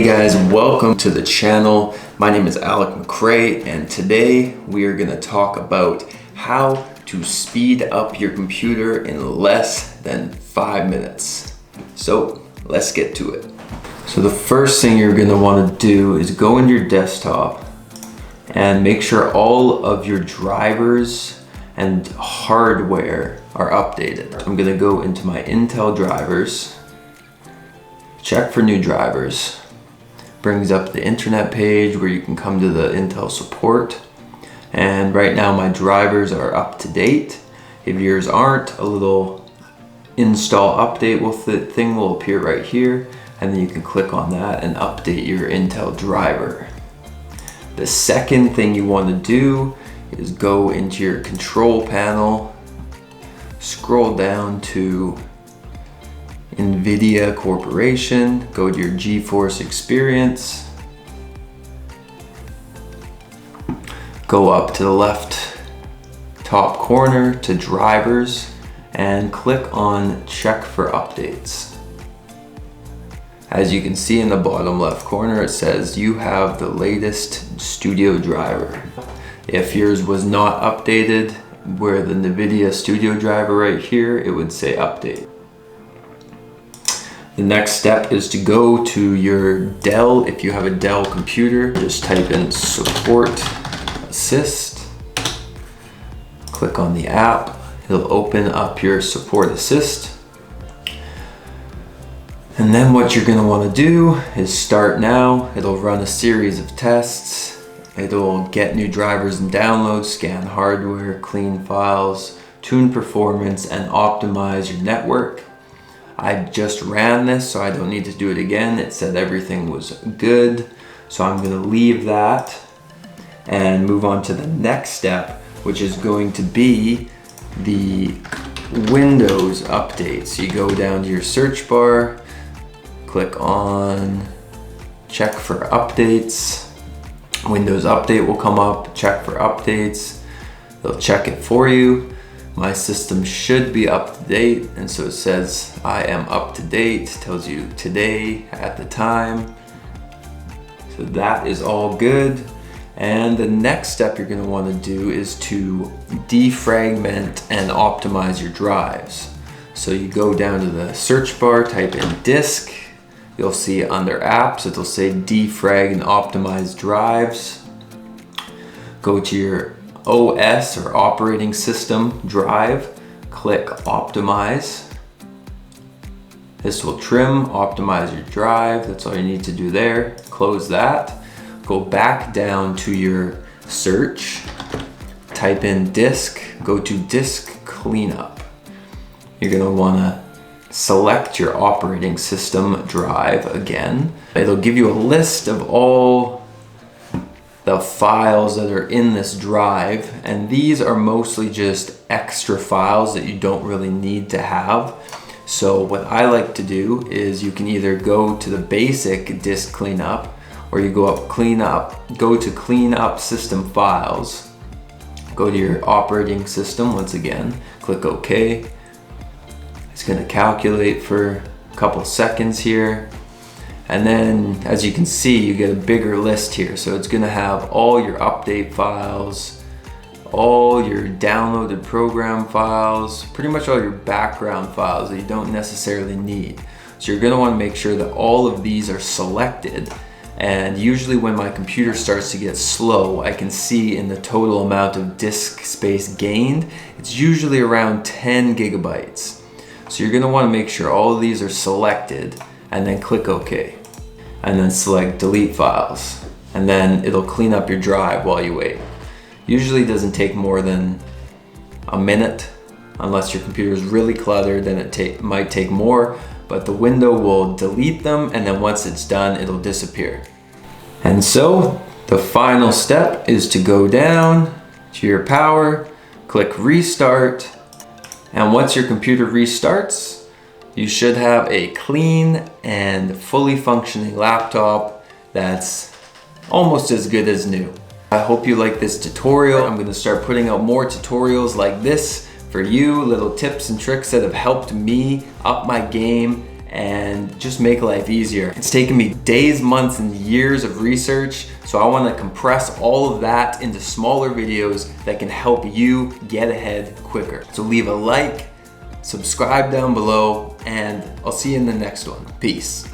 Hey guys, welcome to the channel. My name is Alec McRae, and today we are going to talk about how to speed up your computer in less than 5 minutes. So let's get to it. So the first thing you're going to want to do is go into your desktop and make sure all of your drivers and hardware are updated. I'm going to go into my Intel drivers, check for new drivers. Brings up the internet page where you can come to the Intel support. And right now my drivers are up to date. If yours aren't, a little install update thing will appear right here, and then you can click on that and update your Intel driver. The second thing you want to do is go into your control panel, scroll down to Nvidia Corporation, go to your GeForce Experience, go up to the left top corner to drivers and click on check for updates. As you can see in the bottom left corner, it says you have the latest studio driver. If yours was not updated, where the Nvidia studio driver right here, it would say update. The next step is to go to your Dell. If you have a Dell computer, just type in support assist, click on the app, it'll open up your support assist. And then what you're gonna wanna do is start now. It'll run a series of tests. It'll get new drivers and downloads, scan hardware, clean files, tune performance, and optimize your network. I just ran this, so I don't need to do it again. It said everything was good. So I'm gonna leave that and move on to the next step, which is going to be the Windows update. So you go down to your search bar, click on check for updates. Windows update will come up, check for updates. They'll check it for you. My system should be up to date, and so it says I am up to date, tells you today at the time. So that is all good. And the next step you're going to want to do is to defragment and optimize your drives. So you go down to the search bar, type in disk. You'll see under apps, it'll say defrag and optimize drives. Go to your OS or operating system drive, click optimize. This will trim, optimize your drive. That's all you need to do there. Close that. Go back down to your search, type in disk, go to disk cleanup. You're gonna wanna select your operating system drive again. It'll give you a list of all the files that are in this drive, and these are mostly just extra files that you don't really need to have. So what I like to do is you can either go to the basic disk cleanup, or you go to clean up system files, go to your operating system once again, click OK. It's going to calculate for a couple seconds here. And then, as you can see, you get a bigger list here. So it's gonna have all your update files, all your downloaded program files, pretty much all your background files that you don't necessarily need. So you're gonna wanna make sure that all of these are selected. And usually when my computer starts to get slow, I can see in the total amount of disk space gained, it's usually around 10 gigabytes. So you're gonna wanna make sure all of these are selected, and then click OK. And then select delete files. And then it'll clean up your drive while you wait. Usually doesn't take more than a minute. Unless your computer is really cluttered, then it might take more, but the window will delete them, and then once it's done, it'll disappear. And so the final step is to go down to your power, click restart, and once your computer restarts, you should have a clean and fully functioning laptop that's almost as good as new. I hope you like this tutorial. I'm gonna start putting out more tutorials like this for you, little tips and tricks that have helped me up my game and just make life easier. It's taken me days, months, and years of research, so I want to compress all of that into smaller videos that can help you get ahead quicker. So leave a like, subscribe down below, and I'll see you in the next one. Peace.